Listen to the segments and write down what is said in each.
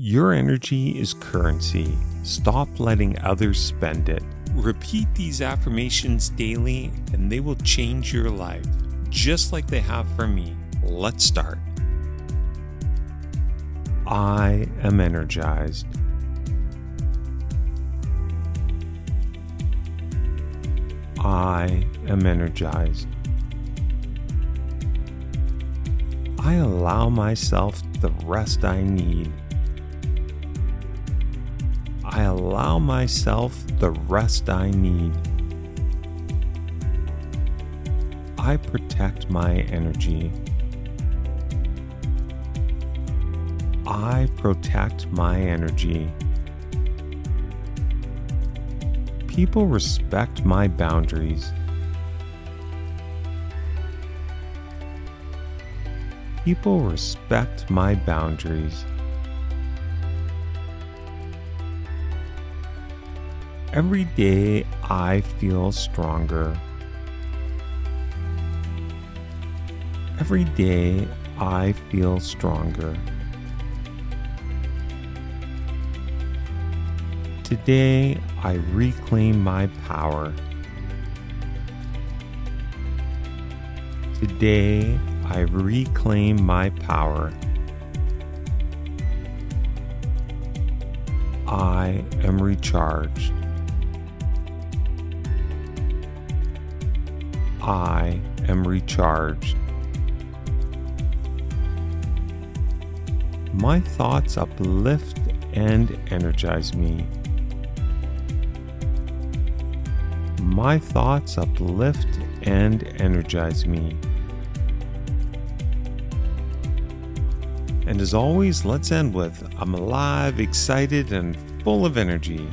Your energy is currency. Stop letting others spend it. Repeat these affirmations daily and they will change your life, just like they have for me. Let's start. I am energized. I am energized. I allow myself the rest I need. I allow myself the rest I need. I protect my energy. I protect my energy. People respect my boundaries. People respect my boundaries. Every day I feel stronger. Every day I feel stronger. Today I reclaim my power. Today I reclaim my power. I am recharged. I am recharged. My thoughts uplift and energize me. My thoughts uplift and energize me. And as always, let's end with, I'm alive, excited, and full of energy.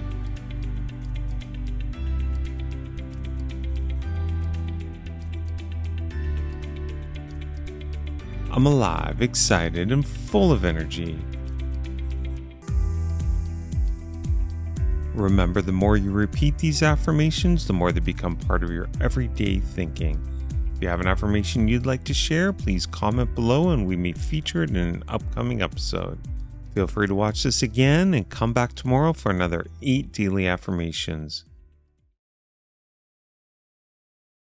I'm alive, excited, and full of energy. Remember, the more you repeat these affirmations, the more they become part of your everyday thinking. If you have an affirmation you'd like to share, please comment below and we may feature it in an upcoming episode. Feel free to watch this again and come back tomorrow for another 8 daily affirmations.